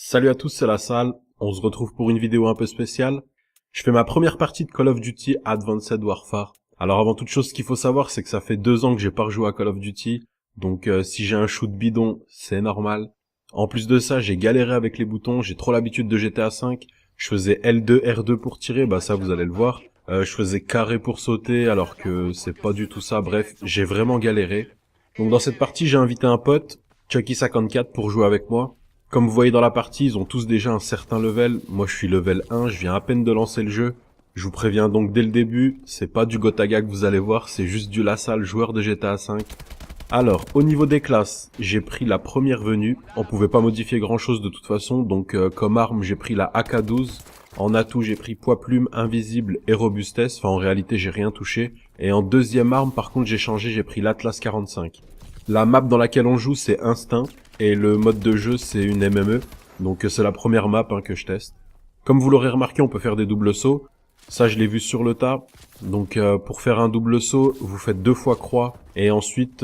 Salut à tous, c'est la salle. On se retrouve pour une vidéo un peu spéciale. Je fais ma première partie de Call of Duty Advanced Warfare. Alors avant toute chose, ce qu'il faut savoir, c'est que ça fait 2 ans que j'ai pas rejoué à Call of Duty. Donc si j'ai un shoot bidon, c'est normal. En plus de ça, j'ai galéré avec les boutons. J'ai trop l'habitude de GTA V. Je faisais L2, R2 pour tirer, bah ça vous allez le voir. Je faisais carré pour sauter, alors que c'est pas du tout ça. Bref, j'ai vraiment galéré. Donc dans cette partie, j'ai invité un pote, Chucky54, pour jouer avec moi. Comme vous voyez dans la partie, ils ont tous déjà un certain level. Moi, je suis level 1, je viens à peine de lancer le jeu. Je vous préviens donc dès le début, c'est pas du Gotaga que vous allez voir, c'est juste du LaSalle, joueur de GTA V. Alors, au niveau des classes, j'ai pris la première venue. On pouvait pas modifier grand chose de toute façon, donc comme arme, j'ai pris la AK-12. En atout, j'ai pris poids plume, invisible et robustesse. Enfin, en réalité, j'ai rien touché. Et en deuxième arme, par contre, j'ai changé, j'ai pris l'Atlas 45. La map dans laquelle on joue, c'est Instinct. Et le mode de jeu, c'est une MME. Donc c'est la première map que je teste. Comme vous l'aurez remarqué, on peut faire des doubles sauts. Ça, je l'ai vu sur le tas. Donc pour faire un double saut, vous faites 2 fois croix. Et ensuite,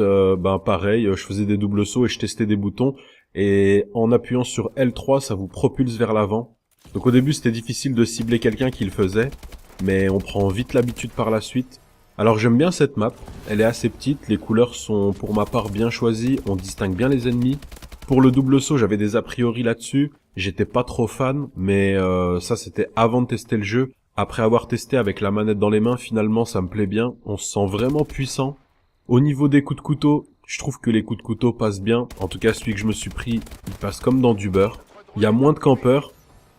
pareil, je faisais des doubles sauts et je testais des boutons. Et en appuyant sur L3, ça vous propulse vers l'avant. Donc au début, c'était difficile de cibler quelqu'un qui le faisait. Mais on prend vite l'habitude par la suite. Alors j'aime bien cette map. Elle est assez petite, les couleurs sont pour ma part bien choisies, on distingue bien les ennemis. Pour le double saut, j'avais des a priori là-dessus. J'étais pas trop fan, mais ça c'était avant de tester le jeu. Après avoir testé avec la manette dans les mains, finalement ça me plaît bien. On se sent vraiment puissant. Au niveau des coups de couteau, je trouve que les coups de couteau passent bien. En tout cas, celui que je me suis pris, il passe comme dans du beurre. Il y a moins de campeurs.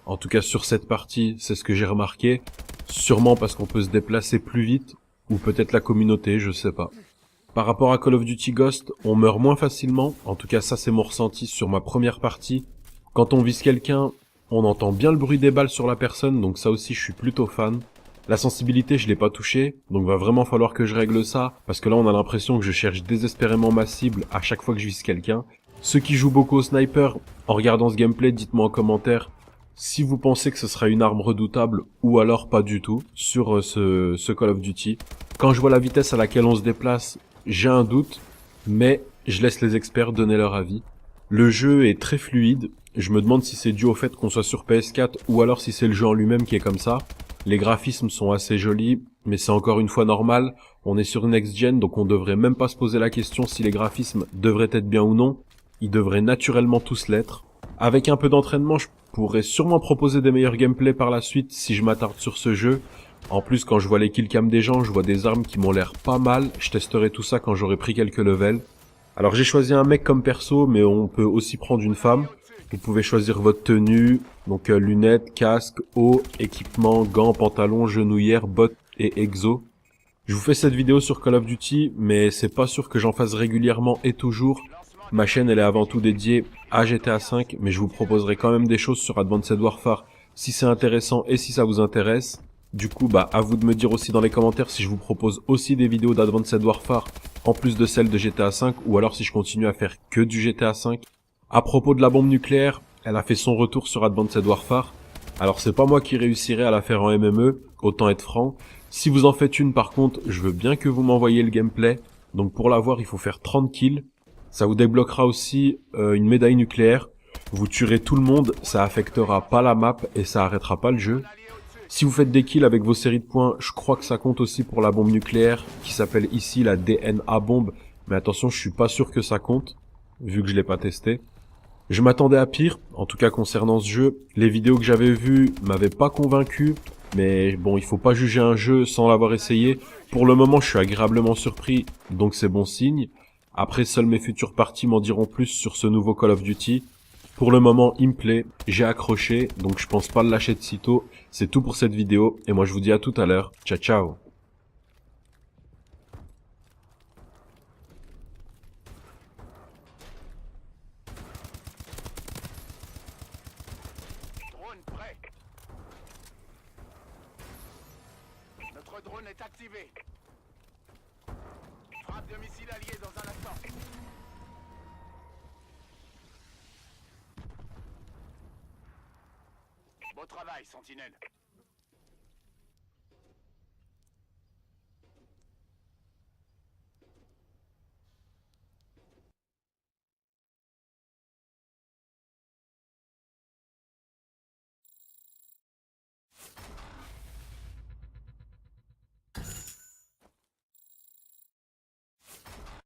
En tout cas, sur cette partie, c'est ce que j'ai remarqué. Sûrement parce qu'on peut se déplacer plus vite. Ou peut-être la communauté, je sais pas. Par rapport à Call of Duty Ghost, on meurt moins facilement, en tout cas ça c'est mon ressenti sur ma première partie. Quand on vise quelqu'un, on entend bien le bruit des balles sur la personne, donc ça aussi je suis plutôt fan. La sensibilité je l'ai pas touchée, donc va vraiment falloir que je règle ça, parce que là on a l'impression que je cherche désespérément ma cible à chaque fois que je vise quelqu'un. Ceux qui jouent beaucoup au sniper, en regardant ce gameplay, dites-moi en commentaire si vous pensez que ce sera une arme redoutable ou alors pas du tout sur ce Call of Duty. Quand je vois la vitesse à laquelle on se déplace, j'ai un doute, mais je laisse les experts donner leur avis. Le jeu est très fluide, je me demande si c'est dû au fait qu'on soit sur PS4 ou alors si c'est le jeu en lui-même qui est comme ça. Les graphismes sont assez jolis, mais c'est encore une fois normal, on est sur une next-gen donc on devrait même pas se poser la question si les graphismes devraient être bien ou non. Ils devraient naturellement tous l'être. Avec un peu d'entraînement, je pourrais sûrement proposer des meilleurs gameplays par la suite si je m'attarde sur ce jeu. En plus, quand je vois les killcams des gens, je vois des armes qui m'ont l'air pas mal. Je testerai tout ça quand j'aurai pris quelques levels. Alors j'ai choisi un mec comme perso, mais on peut aussi prendre une femme. Vous pouvez choisir votre tenue, donc lunettes, casque, haut, équipement, gants, pantalons, genouillères, bottes et exo. Je vous fais cette vidéo sur Call of Duty, mais c'est pas sûr que j'en fasse régulièrement et toujours. Ma chaîne elle est avant tout dédiée à GTA V, mais je vous proposerai quand même des choses sur Advanced Warfare si c'est intéressant et si ça vous intéresse. Du coup, à vous de me dire aussi dans les commentaires si je vous propose aussi des vidéos d'Advanced Warfare en plus de celles de GTA V ou alors si je continue à faire que du GTA V. À propos de la bombe nucléaire, elle a fait son retour sur Advanced Warfare. Alors c'est pas moi qui réussirai à la faire en MME, autant être franc. Si vous en faites une par contre, je veux bien que vous m'envoyiez le gameplay. Donc pour l'avoir, il faut faire 30 kills. Ça vous débloquera aussi une médaille nucléaire. Vous tuerez tout le monde, ça affectera pas la map et ça arrêtera pas le jeu. Si vous faites des kills avec vos séries de points, je crois que ça compte aussi pour la bombe nucléaire, qui s'appelle ici la DNA bombe. Mais attention, je suis pas sûr que ça compte, vu que je l'ai pas testé. Je m'attendais à pire, en tout cas concernant ce jeu. Les vidéos que j'avais vues m'avaient pas convaincu, mais bon, il faut pas juger un jeu sans l'avoir essayé. Pour le moment, je suis agréablement surpris, donc c'est bon signe. Après, seules mes futures parties m'en diront plus sur ce nouveau Call of Duty. Pour le moment, il me plaît, j'ai accroché, donc je pense pas le lâcher de sitôt. C'est tout pour cette vidéo, et moi je vous dis à tout à l'heure. Ciao ciao. Drone prêt. Notre drone est activé. Frappe de missiles alliés dans un instant. Beau travail, Sentinelle.